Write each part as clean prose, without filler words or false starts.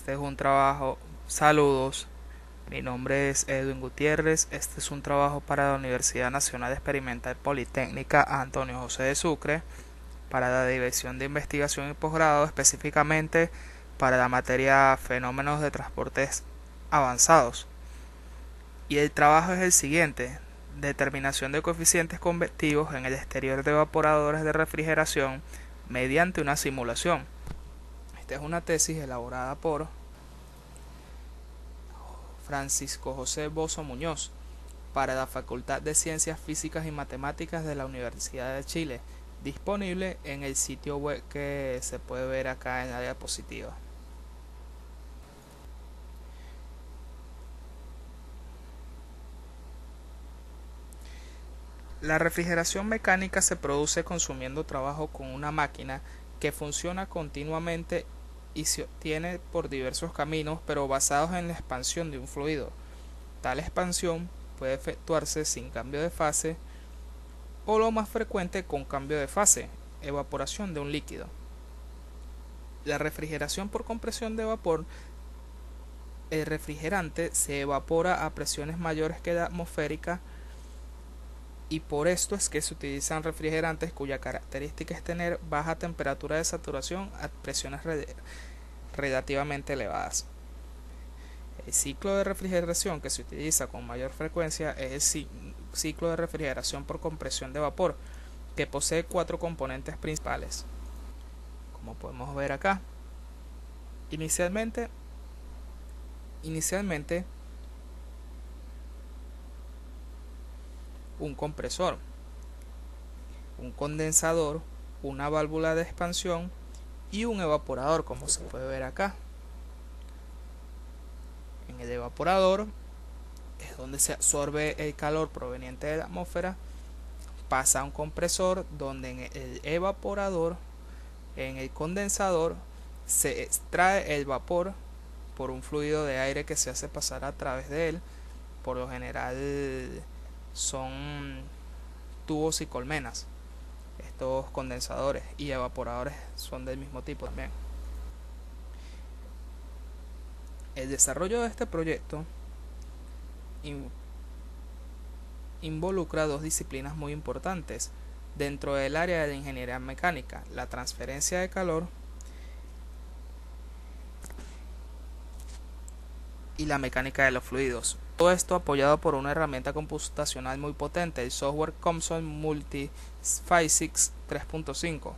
Este es un trabajo. Saludos, mi nombre es Edwin Gutiérrez. Este es un trabajo para la Universidad Nacional Experimental Politécnica Antonio José de Sucre, para la División de Investigación y Posgrado, específicamente para la materia Fenómenos de Transportes Avanzados. Y el trabajo es el siguiente: determinación de coeficientes convectivos en el exterior de evaporadores de refrigeración mediante una simulación. Esta es una tesis elaborada por Francisco José Bozo Muñoz para la Facultad de Ciencias Físicas y Matemáticas de la Universidad de Chile, disponible en el sitio web que se puede ver acá en la diapositiva. La refrigeración mecánica se produce consumiendo trabajo con una máquina que funciona continuamente y se obtiene por diversos caminos, pero basados en la expansión de un fluido. Tal expansión puede efectuarse sin cambio de fase o, lo más frecuente, con cambio de fase, evaporación de un líquido. La refrigeración por compresión de vapor: el refrigerante se evapora a presiones mayores que la atmosférica, y por esto es que se utilizan refrigerantes cuya característica es tener baja temperatura de saturación a presiones relativamente elevadas. El ciclo de refrigeración que se utiliza con mayor frecuencia es el ciclo de refrigeración por compresión de vapor, que posee cuatro componentes principales, como podemos ver acá. Inicialmente un compresor, un condensador, una válvula de expansión y un evaporador, como se puede ver acá. En el evaporador es donde se absorbe el calor proveniente de la atmósfera, pasa a un compresor, donde en el evaporador, en el condensador, se extrae el vapor por un fluido de aire que se hace pasar a través de él. Por lo general son tubos y colmenas. Estos condensadores y evaporadores son del mismo tipo también. El desarrollo de este proyecto involucra dos disciplinas muy importantes dentro del área de la ingeniería mecánica: la transferencia de calor y la mecánica de los fluidos. Todo esto apoyado por una herramienta computacional muy potente, el software COMSOL Multiphysics 3.5,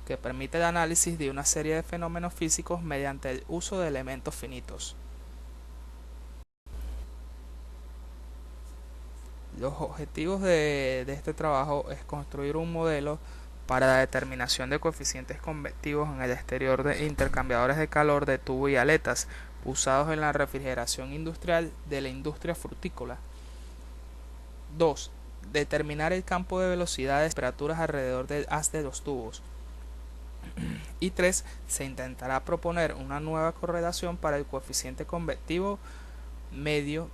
que permite el análisis de una serie de fenómenos físicos mediante el uso de elementos finitos. Los objetivos de este trabajo es construir un modelo para la determinación de coeficientes convectivos en el exterior de intercambiadores de calor de tubo y aletas usados en la refrigeración industrial de la industria frutícola. 2. Determinar el campo de velocidades y temperaturas alrededor del haz de los tubos. Y 3. Se intentará proponer una nueva correlación para el coeficiente convectivo medio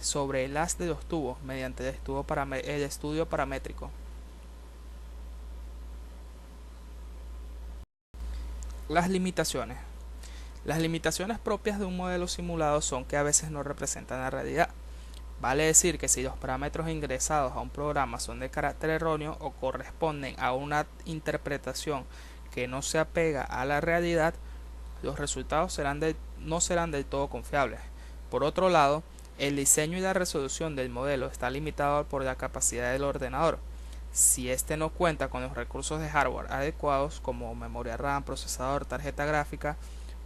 sobre el haz de los tubos mediante el estudio paramétrico. Las limitaciones. Las limitaciones propias de un modelo simulado son que a veces no representan la realidad. Vale decir que si los parámetros ingresados a un programa son de carácter erróneo o corresponden a una interpretación que no se apega a la realidad, los resultados no serán del todo confiables. Por otro lado, el diseño y la resolución del modelo está limitado por la capacidad del ordenador. Si éste no cuenta con los recursos de hardware adecuados, como memoria RAM, procesador, tarjeta gráfica,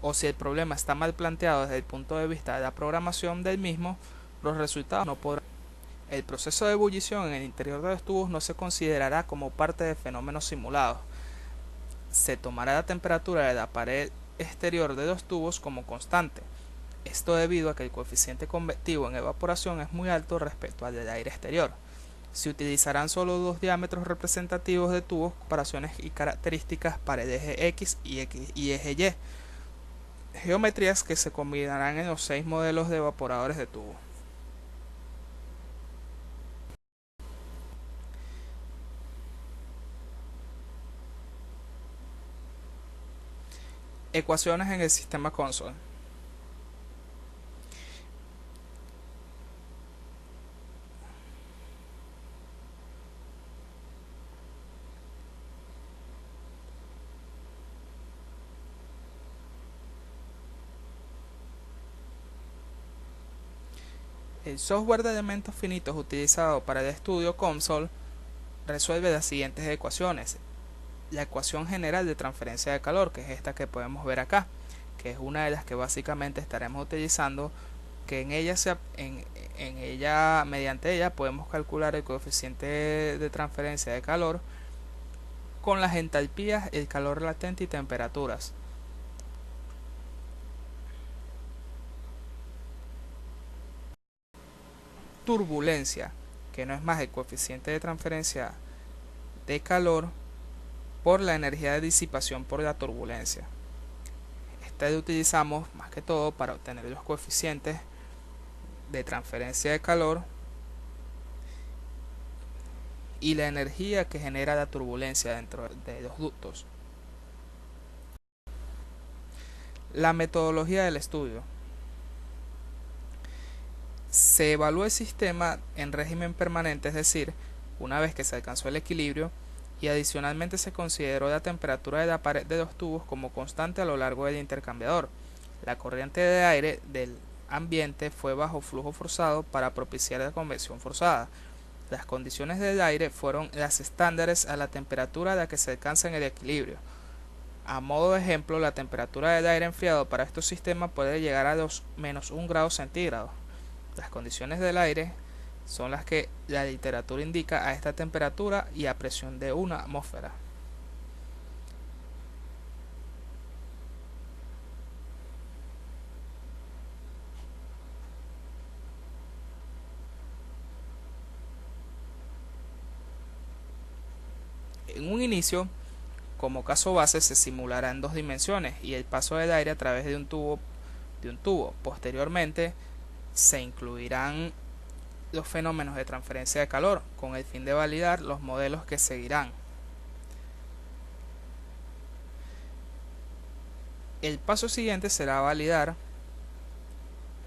o si el problema está mal planteado desde el punto de vista de la programación del mismo, los resultados no podrán. El proceso de ebullición en el interior de los tubos no se considerará como parte de fenómenos simulados. Se tomará la temperatura de la pared exterior de los tubos como constante. Esto debido a que el coeficiente convectivo en evaporación es muy alto respecto al del aire exterior. Se utilizarán solo dos diámetros representativos de tubos, comparaciones y características para el eje X y eje Y, geometrías que se combinarán en los 6 modelos de evaporadores de tubo. Ecuaciones en el sistema CONSOL. El software de elementos finitos utilizado para el estudio COMSOL resuelve las siguientes ecuaciones. La ecuación general de transferencia de calor, que es esta que podemos ver acá, que es una de las que básicamente estaremos utilizando, que mediante ella podemos calcular el coeficiente de transferencia de calor con las entalpías, el calor latente y temperaturas. Turbulencia, que no es más el coeficiente de transferencia de calor por la energía de disipación por la turbulencia. Esta la utilizamos más que todo para obtener los coeficientes de transferencia de calor y la energía que genera la turbulencia dentro de los ductos. La metodología del estudio. Se evalúa el sistema en régimen permanente, es decir, una vez que se alcanzó el equilibrio, y adicionalmente se consideró la temperatura de la pared de los tubos como constante a lo largo del intercambiador. La corriente de aire del ambiente fue bajo flujo forzado para propiciar la convección forzada. Las condiciones del aire fueron las estándares a la temperatura a la que se alcanza en el equilibrio. A modo de ejemplo, la temperatura del aire enfriado para estos sistemas puede llegar a los -1 grados centígrados. Las condiciones del aire son las que la literatura indica a esta temperatura y a presión de una atmósfera. En un inicio, como caso base, se simulará en 2 dimensiones y el paso del aire a través de un tubo. Posteriormente, se incluirán los fenómenos de transferencia de calor con el fin de validar los modelos que seguirán. El paso siguiente será validar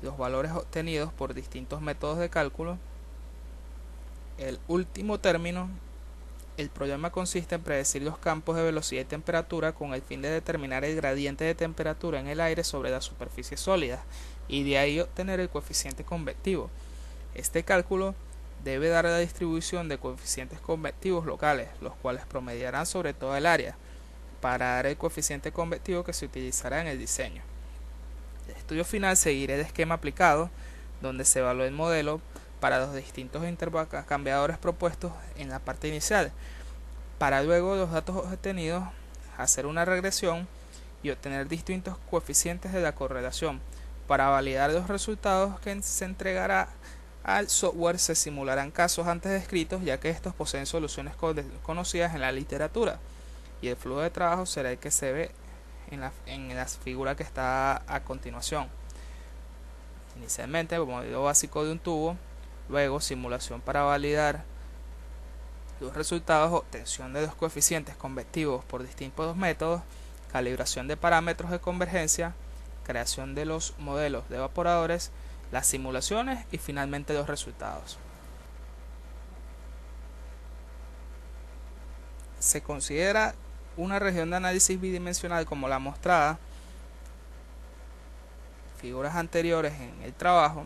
los valores obtenidos por distintos métodos de cálculo. El último término, el problema consiste en predecir los campos de velocidad y temperatura con el fin de determinar el gradiente de temperatura en el aire sobre la superficie sólida y de ahí obtener el coeficiente convectivo. Este cálculo debe dar la distribución de coeficientes convectivos locales, los cuales promediarán sobre toda el área, para dar el coeficiente convectivo que se utilizará en el diseño. El estudio final seguirá el esquema aplicado, donde se evalúa el modelo para los distintos intercambiadores propuestos en la parte inicial, para luego los datos obtenidos hacer una regresión y obtener distintos coeficientes de la correlación. Para validar los resultados que se entregará al software se simularán casos antes descritos, ya que estos poseen soluciones conocidas en la literatura, y el flujo de trabajo será el que se ve en la figura que está a continuación. Inicialmente, el modelo básico de un tubo, luego simulación para validar los resultados, obtención de los coeficientes convectivos por distintos métodos, calibración de parámetros de convergencia, creación de los modelos de evaporadores, las simulaciones y finalmente los resultados. Se considera una región de análisis bidimensional como la mostrada figuras anteriores en el trabajo,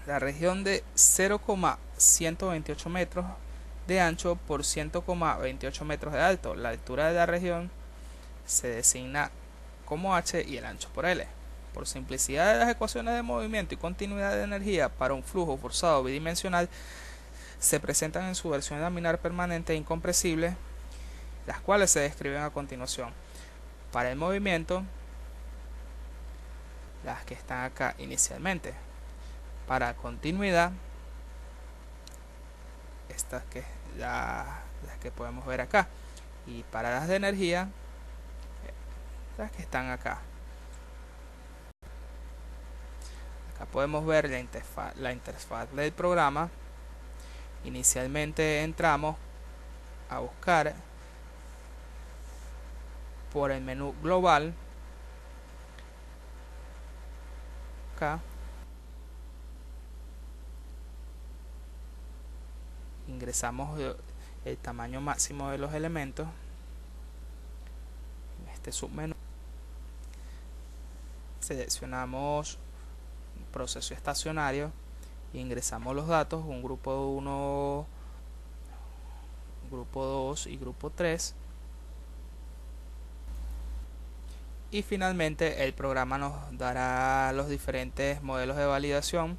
la región de 0,128 metros de ancho por 100,28 metros de alto. La altura de la región se designa como h y el ancho por L. Por simplicidad de las ecuaciones de movimiento y continuidad de energía para un flujo forzado bidimensional se presentan en su versión laminar permanente e incompresible, las cuales se describen a continuación. Para el movimiento, las que están acá inicialmente. Para continuidad, estas las que podemos ver acá. Y para las de energía, las que están acá. Acá podemos ver la interfaz del programa. Inicialmente entramos a buscar por el menú global. Acá ingresamos el tamaño máximo de los elementos en este submenú. Seleccionamos proceso estacionario ingresamos los datos, un grupo 1, grupo 2 y grupo 3, y finalmente el programa nos dará los diferentes modelos de validación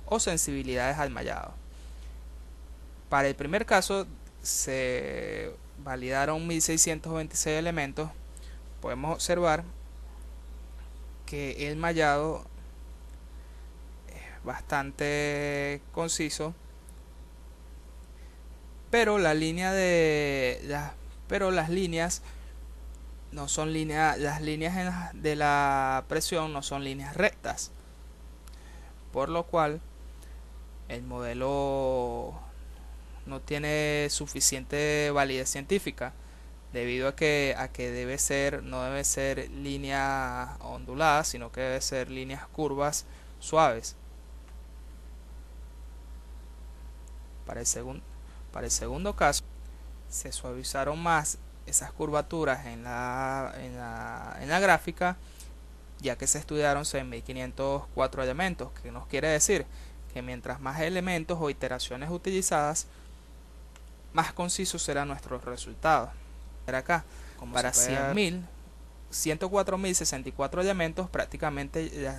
o sensibilidades al mallado. Para el primer caso se validaron 1626 elementos. Podemos observar que el mallado es bastante conciso, pero la línea pero las líneas no son líneas, las líneas de la presión no son líneas rectas, por lo cual el modelo no tiene suficiente validez científica, debido a que no debe ser línea ondulada, sino que debe ser líneas curvas suaves. Para el segundo caso se suavizaron más esas curvaturas en la gráfica, ya que se estudiaron 6.504 elementos, que nos quiere decir que mientras más elementos o iteraciones utilizadas, más conciso será nuestro resultado. Acá, como para 104.064 elementos, prácticamente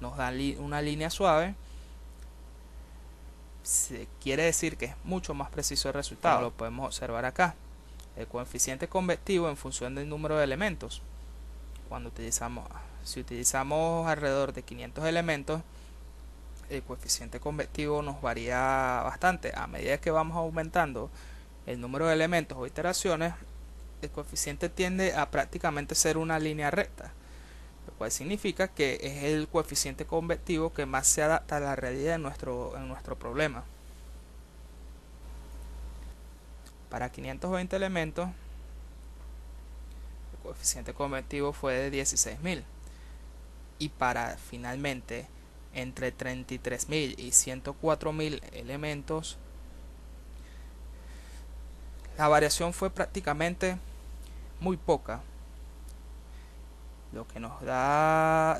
nos da una línea suave. Se quiere decir que es mucho más preciso el resultado. Como lo podemos observar acá, el coeficiente convectivo en función del número de elementos. Si utilizamos alrededor de 500 elementos, el coeficiente convectivo nos varía bastante. A medida que vamos aumentando el número de elementos o iteraciones, el coeficiente tiende a prácticamente ser una línea recta, lo cual significa que es el coeficiente convectivo que más se adapta a la realidad en nuestro problema. Para 520 elementos, el coeficiente convectivo fue de 16.000, y para finalmente entre 33.000 y 104.000 elementos, la variación fue prácticamente muy poca, lo que nos da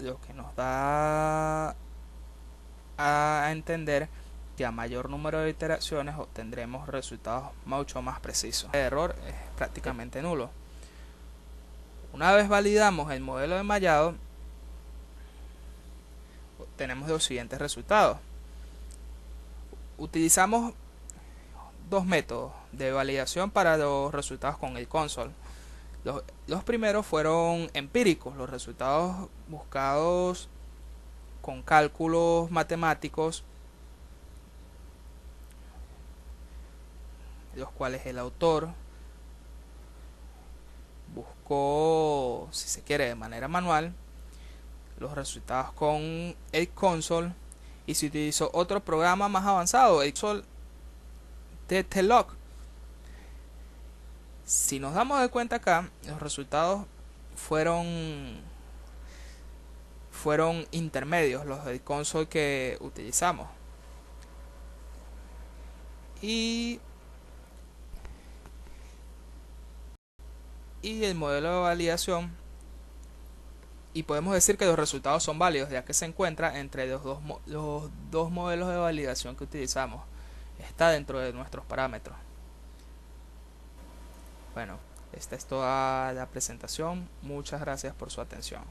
a entender que a mayor número de iteraciones obtendremos resultados mucho más precisos. El error es prácticamente nulo. Una vez validamos el modelo de mallado, obtenemos los siguientes resultados. Utilizamos dos métodos de validación para los resultados con el console. Los primeros fueron empíricos, los resultados buscados con cálculos matemáticos, los cuales el autor buscó, si se quiere, de manera manual, los resultados con el console, y se utilizó otro programa más avanzado, el console de TLOC. Si nos damos de cuenta acá, los resultados fueron intermedios, los del console que utilizamos, y el modelo de validación, y podemos decir que los resultados son válidos, ya que se encuentra entre los dos modelos de validación que utilizamos. Está dentro de nuestros parámetros. Bueno, esta es toda la presentación. Muchas gracias por su atención.